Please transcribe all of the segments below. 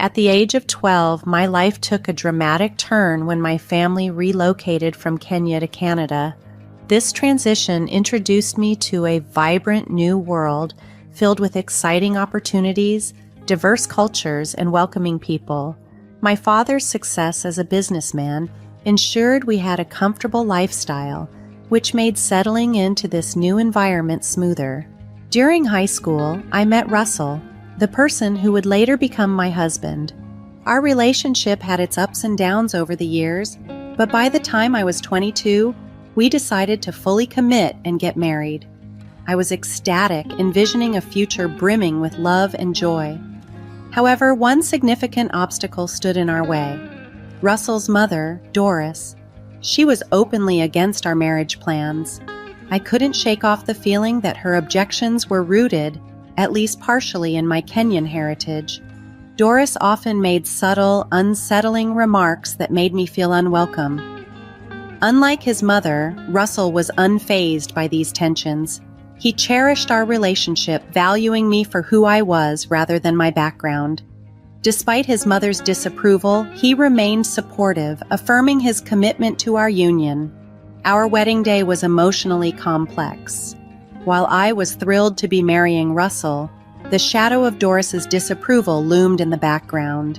At the age of 12, my life took a dramatic turn when my family relocated from Kenya to Canada. This transition introduced me to a vibrant new world filled with exciting opportunities, diverse cultures, and welcoming people. My father's success as a businessman ensured we had a comfortable lifestyle, which made settling into this new environment smoother. During high school, I met Russell, the person who would later become my husband. Our relationship had its ups and downs over the years, but by the time I was 22, we decided to fully commit and get married. I was ecstatic, envisioning a future brimming with love and joy. However, one significant obstacle stood in our way. Russell's mother, Doris. She was openly against our marriage plans. I couldn't shake off the feeling that her objections were rooted, at least partially, in my Kenyan heritage. Doris often made subtle, unsettling remarks that made me feel unwelcome. Unlike his mother, Russell was unfazed by these tensions. He cherished our relationship, valuing me for who I was rather than my background. Despite his mother's disapproval, he remained supportive, affirming his commitment to our union. Our wedding day was emotionally complex. While I was thrilled to be marrying Russell, the shadow of Doris's disapproval loomed in the background.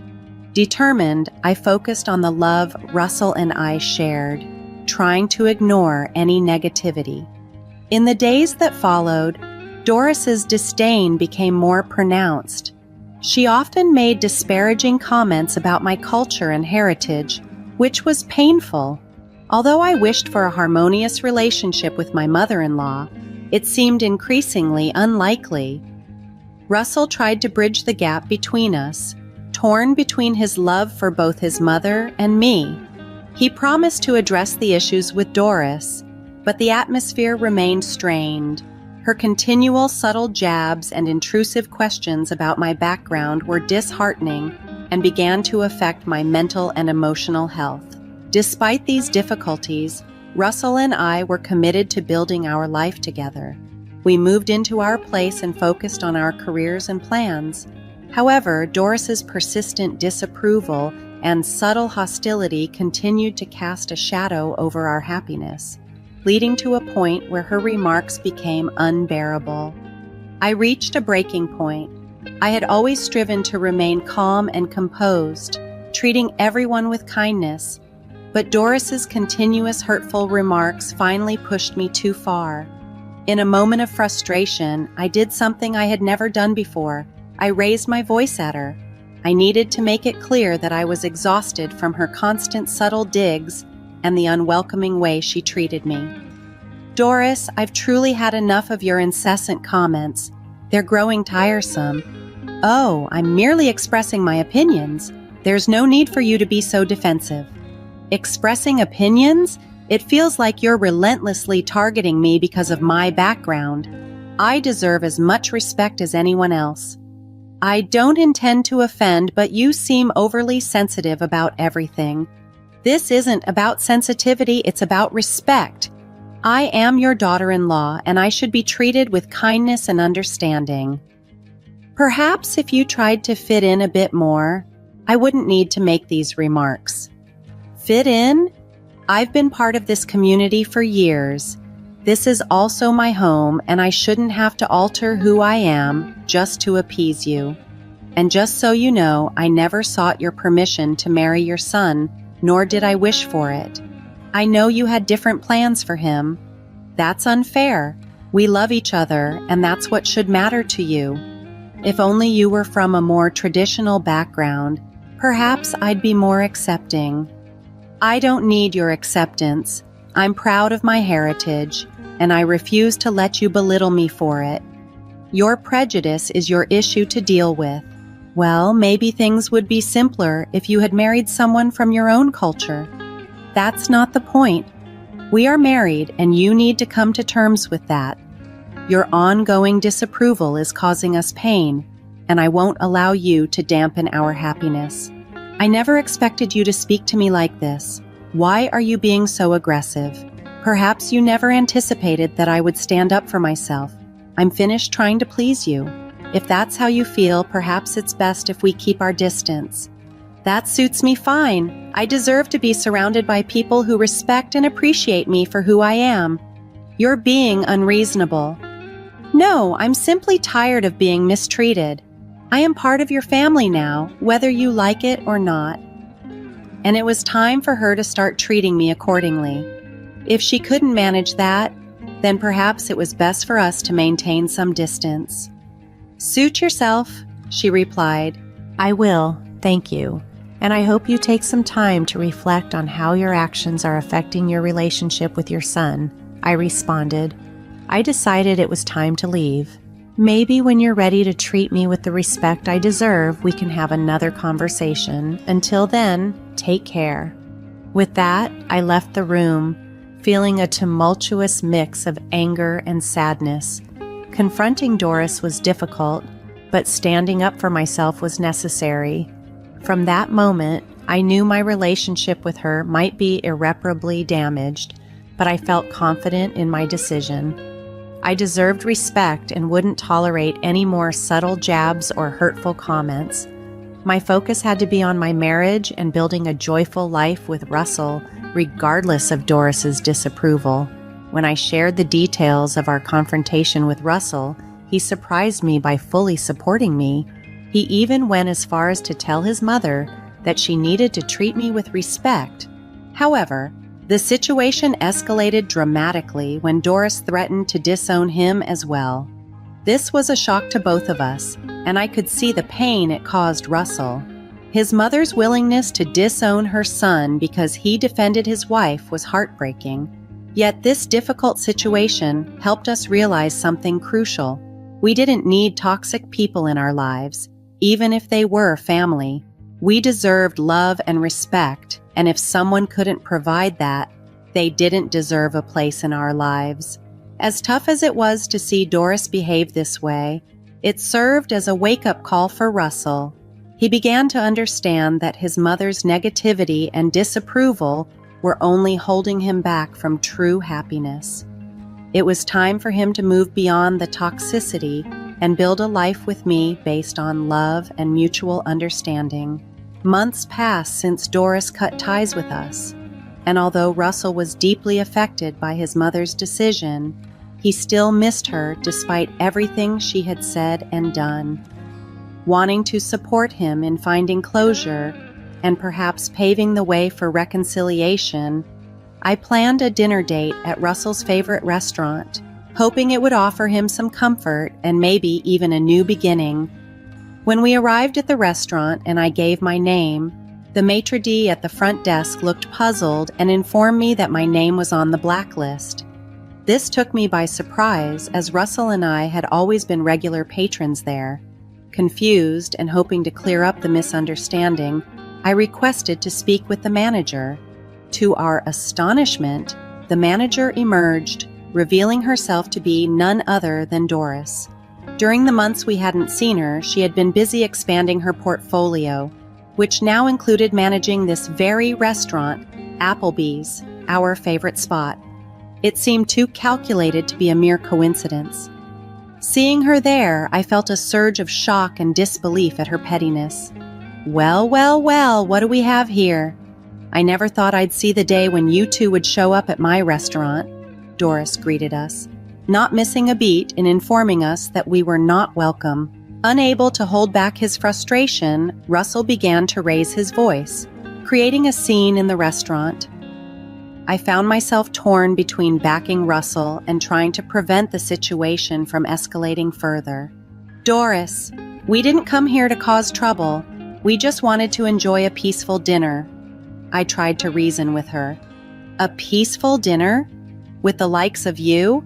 Determined, I focused on the love Russell and I shared, trying to ignore any negativity. In the days that followed, Doris's disdain became more pronounced. She often made disparaging comments about my culture and heritage, which was painful. Although I wished for a harmonious relationship with my mother-in-law, it seemed increasingly unlikely. Russell tried to bridge the gap between us, torn between his love for both his mother and me. He promised to address the issues with Doris, but the atmosphere remained strained. Her continual subtle jabs and intrusive questions about my background were disheartening and began to affect my mental and emotional health. Despite these difficulties, Russell and I were committed to building our life together. We moved into our place and focused on our careers and plans. However, Doris's persistent disapproval and subtle hostility continued to cast a shadow over our happiness, leading to a point where her remarks became unbearable. I reached a breaking point. I had always striven to remain calm and composed, treating everyone with kindness, but Doris's continuous hurtful remarks finally pushed me too far. In a moment of frustration, I did something I had never done before. I raised my voice at her. I needed to make it clear that I was exhausted from her constant subtle digs and the unwelcoming way she treated me. Doris, I've truly had enough of your incessant comments. They're growing tiresome. Oh, I'm merely expressing my opinions. There's no need for you to be so defensive. Expressing opinions? It feels like you're relentlessly targeting me because of my background. I deserve as much respect as anyone else. I don't intend to offend, but you seem overly sensitive about everything. This isn't about sensitivity, it's about respect. I am your daughter-in-law, and I should be treated with kindness and understanding. Perhaps if you tried to fit in a bit more, I wouldn't need to make these remarks. Fit in? I've been part of this community for years. This is also my home, and I shouldn't have to alter who I am just to appease you. And just so you know, I never sought your permission to marry your son, nor did I wish for it. I know you had different plans for him. That's unfair. We love each other, and that's what should matter to you. If only you were from a more traditional background, perhaps I'd be more accepting. I don't need your acceptance. I'm proud of my heritage, and I refuse to let you belittle me for it. Your prejudice is your issue to deal with. Well, maybe things would be simpler if you had married someone from your own culture. That's not the point. We are married, and you need to come to terms with that. Your ongoing disapproval is causing us pain, and I won't allow you to dampen our happiness. I never expected you to speak to me like this. Why are you being so aggressive? Perhaps you never anticipated that I would stand up for myself. I'm finished trying to please you. If that's how you feel, perhaps it's best if we keep our distance." "That suits me fine. I deserve to be surrounded by people who respect and appreciate me for who I am." "You're being unreasonable." "No, I'm simply tired of being mistreated. I am part of your family now, whether you like it or not." And it was time for her to start treating me accordingly. If she couldn't manage that, then perhaps it was best for us to maintain some distance. "Suit yourself," she replied. "I will, thank you. And I hope you take some time to reflect on how your actions are affecting your relationship with your son," I responded. I decided it was time to leave. "Maybe when you're ready to treat me with the respect I deserve, we can have another conversation. Until then, take care." With that, I left the room, feeling a tumultuous mix of anger and sadness. Confronting Doris was difficult, but standing up for myself was necessary. From that moment, I knew my relationship with her might be irreparably damaged, but I felt confident in my decision. I deserved respect and wouldn't tolerate any more subtle jabs or hurtful comments. My focus had to be on my marriage and building a joyful life with Russell, regardless of Doris's disapproval. When I shared the details of our confrontation with Russell, he surprised me by fully supporting me. He even went as far as to tell his mother that she needed to treat me with respect. However, the situation escalated dramatically when Doris threatened to disown him as well. This was a shock to both of us, and I could see the pain it caused Russell. His mother's willingness to disown her son because he defended his wife was heartbreaking. Yet this difficult situation helped us realize something crucial. We didn't need toxic people in our lives, even if they were family. We deserved love and respect, and if someone couldn't provide that, they didn't deserve a place in our lives. As tough as it was to see Doris behave this way, it served as a wake-up call for Russell. He began to understand that his mother's negativity and disapproval were only holding him back from true happiness. It was time for him to move beyond the toxicity and build a life with me based on love and mutual understanding. Months passed since Doris cut ties with us, and although Russell was deeply affected by his mother's decision, he still missed her despite everything she had said and done. Wanting to support him in finding closure and perhaps paving the way for reconciliation, I planned a dinner date at Russell's favorite restaurant, hoping it would offer him some comfort and maybe even a new beginning. When we arrived at the restaurant and I gave my name, the maitre d' at the front desk looked puzzled and informed me that my name was on the blacklist. This took me by surprise, as Russell and I had always been regular patrons there. Confused and hoping to clear up the misunderstanding, I requested to speak with the manager. To our astonishment, the manager emerged, revealing herself to be none other than Doris. During the months we hadn't seen her, she had been busy expanding her portfolio, which now included managing this very restaurant, Applebee's, our favorite spot. It seemed too calculated to be a mere coincidence. Seeing her there, I felt a surge of shock and disbelief at her pettiness. Well, well, well, what do we have here? I never thought I'd see the day when you two would show up at my restaurant, Doris greeted us, not missing a beat in informing us that we were not welcome. Unable to hold back his frustration, Russell began to raise his voice, creating a scene in the restaurant. I found myself torn between backing Russell and trying to prevent the situation from escalating further. Doris, we didn't come here to cause trouble. We just wanted to enjoy a peaceful dinner. I tried to reason with her. A peaceful dinner? With the likes of you?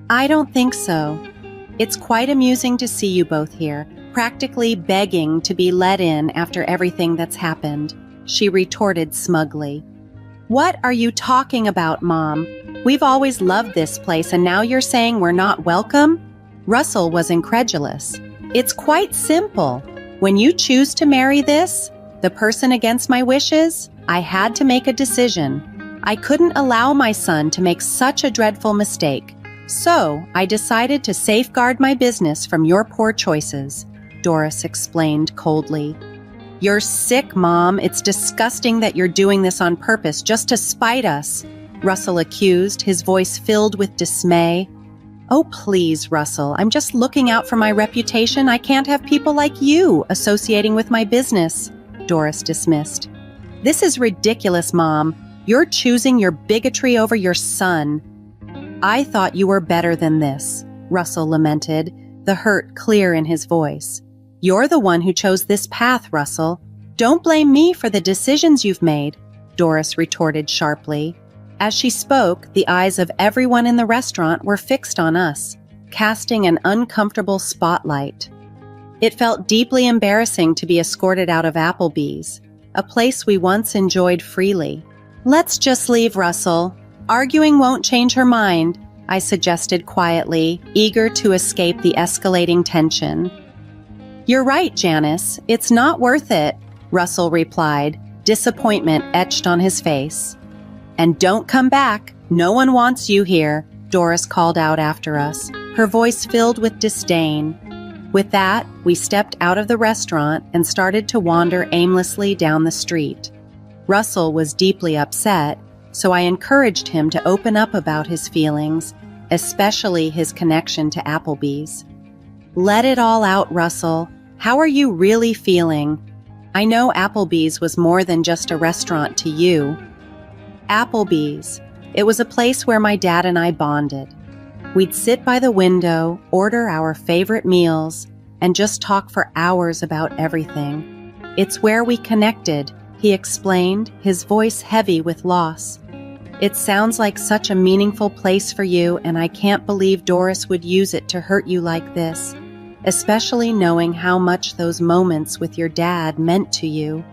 I don't think so. It's quite amusing to see you both here, practically begging to be let in after everything that's happened, she retorted smugly. What are you talking about, Mom? We've always loved this place and now you're saying we're not welcome? Russell was incredulous. It's quite simple. When you choose to marry the person against my wishes, I had to make a decision. I couldn't allow my son to make such a dreadful mistake. So, I decided to safeguard my business from your poor choices, Doris explained coldly. You're sick, Mom. It's disgusting that you're doing this on purpose just to spite us, Russell accused, his voice filled with dismay. Oh, please, Russell. I'm just looking out for my reputation. I can't have people like you associating with my business, Doris dismissed. This is ridiculous, Mom. You're choosing your bigotry over your son. I thought you were better than this, Russell lamented, the hurt clear in his voice. You're the one who chose this path, Russell. Don't blame me for the decisions you've made, Doris retorted sharply. As she spoke, the eyes of everyone in the restaurant were fixed on us, casting an uncomfortable spotlight. It felt deeply embarrassing to be escorted out of Applebee's, a place we once enjoyed freely. Let's just leave, Russell. Arguing won't change her mind, I suggested quietly, eager to escape the escalating tension. You're right, Janice. It's not worth it, Russell replied, disappointment etched on his face. And don't come back. No one wants you here, Doris called out after us, her voice filled with disdain. With that, we stepped out of the restaurant and started to wander aimlessly down the street. Russell was deeply upset, so I encouraged him to open up about his feelings, especially his connection to Applebee's. Let it all out, Russell. How are you really feeling? I know Applebee's was more than just a restaurant to you. Applebee's. It was a place where my dad and I bonded. We'd sit by the window, order our favorite meals, and just talk for hours about everything. It's where we connected, he explained, his voice heavy with loss. It sounds like such a meaningful place for you, and I can't believe Doris would use it to hurt you like this, especially knowing how much those moments with your dad meant to you.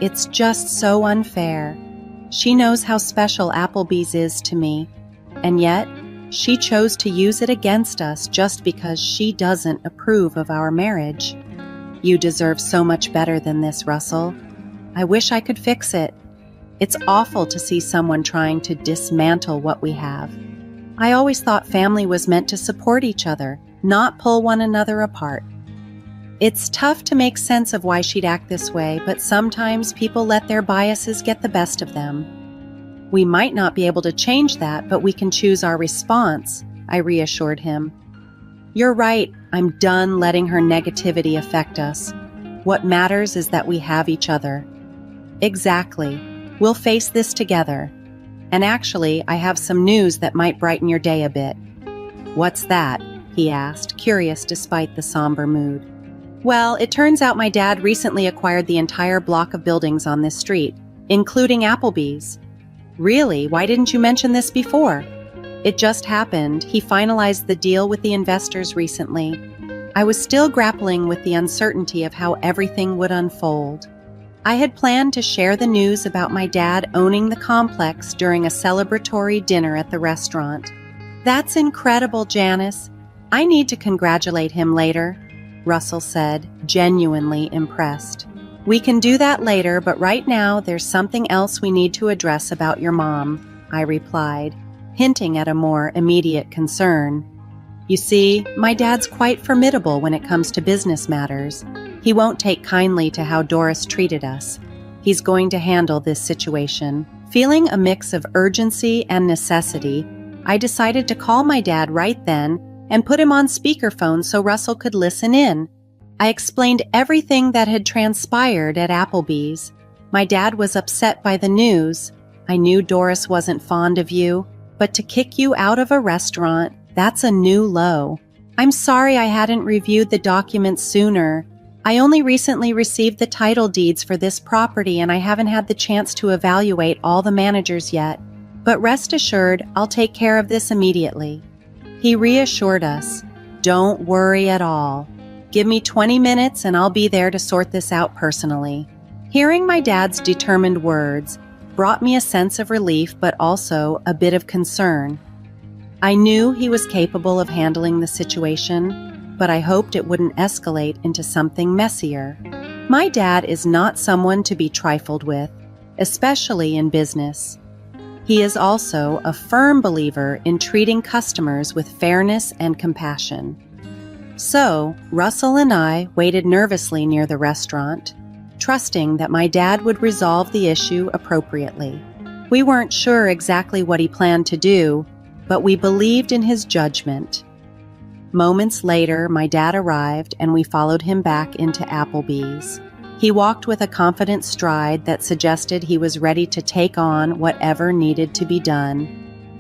It's just so unfair. She knows how special Applebee's is to me, and yet she chose to use it against us just because she doesn't approve of our marriage. You deserve so much better than this, Russell. I wish I could fix it. It's awful to see someone trying to dismantle what we have. I always thought family was meant to support each other, not pull one another apart. It's tough to make sense of why she'd act this way, but sometimes people let their biases get the best of them. We might not be able to change that, but we can choose our response, I reassured him. You're right, I'm done letting her negativity affect us. What matters is that we have each other. Exactly. We'll face this together. And actually, I have some news that might brighten your day a bit. What's that? He asked, curious despite the somber mood. Well, it turns out my dad recently acquired the entire block of buildings on this street, including Applebee's. Really? Why didn't you mention this before? It just happened. He finalized the deal with the investors recently. I was still grappling with the uncertainty of how everything would unfold. I had planned to share the news about my dad owning the complex during a celebratory dinner at the restaurant. That's incredible, Janice. I need to congratulate him later, Russell said, genuinely impressed. We can do that later, but right now there's something else we need to address about your mom, I replied, hinting at a more immediate concern. You see, my dad's quite formidable when it comes to business matters. He won't take kindly to how Doris treated us. He's going to handle this situation. Feeling a mix of urgency and necessity, I decided to call my dad right then and put him on speakerphone so Russell could listen in. I explained everything that had transpired at Applebee's. My dad was upset by the news. I knew Doris wasn't fond of you, but to kick you out of a restaurant, that's a new low. I'm sorry I hadn't reviewed the documents sooner. I only recently received the title deeds for this property and I haven't had the chance to evaluate all the managers yet. But rest assured, I'll take care of this immediately. He reassured us, don't worry at all. Give me 20 minutes and I'll be there to sort this out personally. Hearing my dad's determined words brought me a sense of relief but also a bit of concern. I knew he was capable of handling the situation, but I hoped it wouldn't escalate into something messier. My dad is not someone to be trifled with, especially in business. He is also a firm believer in treating customers with fairness and compassion. So, Russell and I waited nervously near the restaurant, trusting that my dad would resolve the issue appropriately. We weren't sure exactly what he planned to do, but we believed in his judgment. Moments later, my dad arrived and we followed him back into Applebee's. He walked with a confident stride that suggested he was ready to take on whatever needed to be done.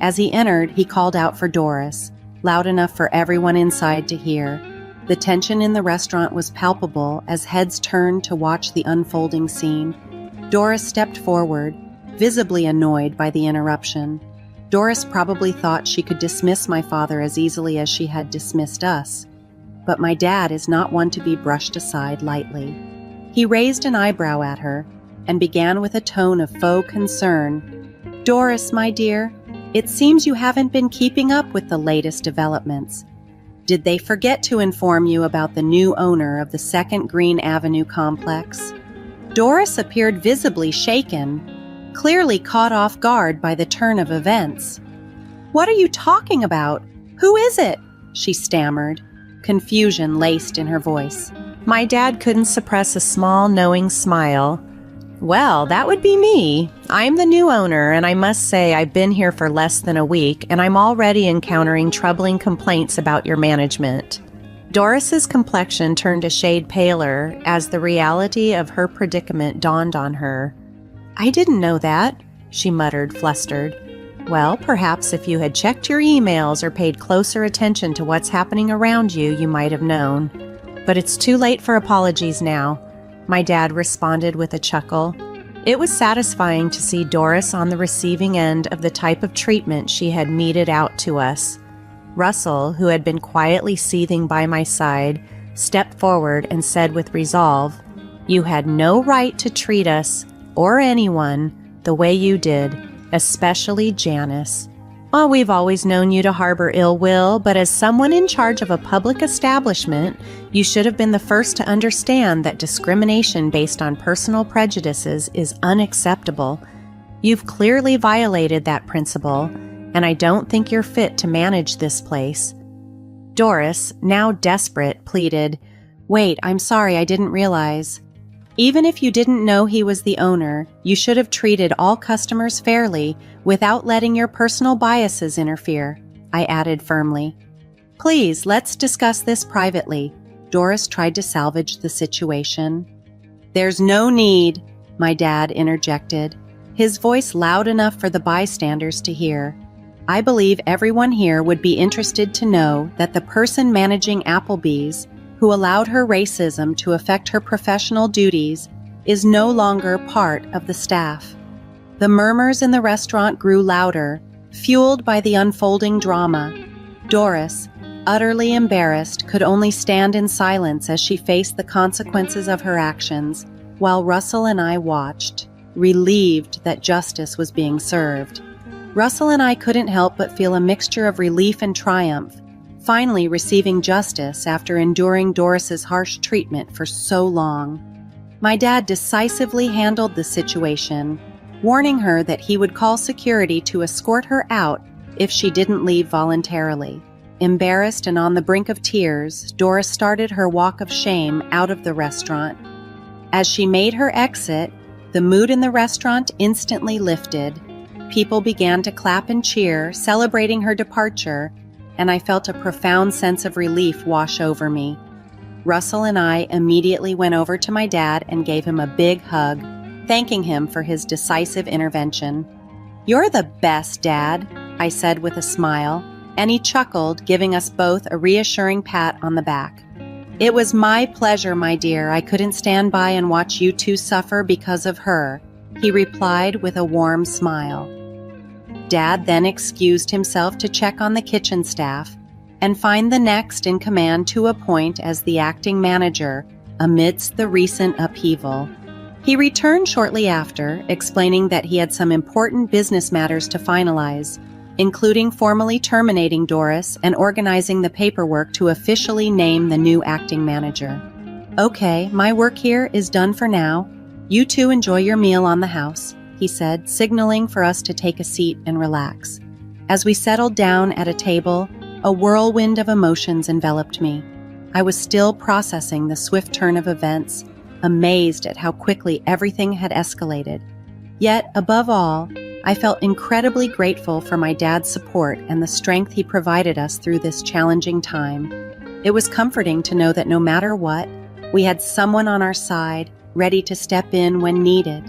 As he entered, he called out for Doris, loud enough for everyone inside to hear. The tension in the restaurant was palpable as heads turned to watch the unfolding scene. Doris stepped forward, visibly annoyed by the interruption. Doris probably thought she could dismiss my father as easily as she had dismissed us, but my dad is not one to be brushed aside lightly. He raised an eyebrow at her and began with a tone of faux concern. "Doris, my dear, it seems you haven't been keeping up with the latest developments. Did they forget to inform you about the new owner of the Second Green Avenue complex?" Doris appeared visibly shaken, clearly caught off guard by the turn of events. "What are you talking about? Who is it?" she stammered, confusion laced in her voice. My dad couldn't suppress a small, knowing smile. "Well, that would be me. I'm the new owner, and I must say I've been here for less than a week, and I'm already encountering troubling complaints about your management." Doris's complexion turned a shade paler as the reality of her predicament dawned on her. "I didn't know that," she muttered, flustered. "Well, perhaps if you had checked your emails or paid closer attention to what's happening around you, you might have known. But it's too late for apologies now," my dad responded with a chuckle. It was satisfying to see Doris on the receiving end of the type of treatment she had meted out to us. Russell, who had been quietly seething by my side, stepped forward and said with resolve, "You had no right to treat us, or anyone, the way you did, especially Janice. Oh, we've always known you to harbor ill will, but as someone in charge of a public establishment, you should have been the first to understand that discrimination based on personal prejudices is unacceptable. You've clearly violated that principle, and I don't think you're fit to manage this place." Doris, now desperate, pleaded, "Wait, I'm sorry, I didn't realize. Even if you didn't know he was the owner, you should have treated all customers fairly without letting your personal biases interfere," I added firmly. "Please, let's discuss this privately." Doris tried to salvage the situation. "There's no need," my dad interjected, his voice loud enough for the bystanders to hear. "I believe everyone here would be interested to know that the person managing Applebee's, who allowed her racism to affect her professional duties, is no longer part of the staff." The murmurs in the restaurant grew louder, fueled by the unfolding drama. Doris, utterly embarrassed, could only stand in silence as she faced the consequences of her actions, while Russell and I watched, relieved that justice was being served. Russell and I couldn't help but feel a mixture of relief and triumph, finally receiving justice after enduring Doris's harsh treatment for so long. My dad decisively handled the situation, warning her that he would call security to escort her out if she didn't leave voluntarily. Embarrassed and on the brink of tears, Doris started her walk of shame out of the restaurant. As she made her exit, the mood in the restaurant instantly lifted. People began to clap and cheer, celebrating her departure, and I felt a profound sense of relief wash over me. Russell and I immediately went over to my dad and gave him a big hug, thanking him for his decisive intervention. "You're the best, Dad," I said with a smile, and he chuckled, giving us both a reassuring pat on the back. "It was my pleasure, my dear. I couldn't stand by and watch you two suffer because of her," he replied with a warm smile. Dad then excused himself to check on the kitchen staff and find the next in command to appoint as the acting manager amidst the recent upheaval. He returned shortly after, explaining that he had some important business matters to finalize, including formally terminating Doris and organizing the paperwork to officially name the new acting manager. "Okay, my work here is done for now. You two enjoy your meal on the house. he said, signaling for us to take a seat and relax. As we settled down at a table, a whirlwind of emotions enveloped me. I was still processing the swift turn of events, amazed at how quickly everything had escalated. Yet, above all, I felt incredibly grateful for my dad's support and the strength he provided us through this challenging time. It was comforting to know that no matter what, we had someone on our side, ready to step in when needed.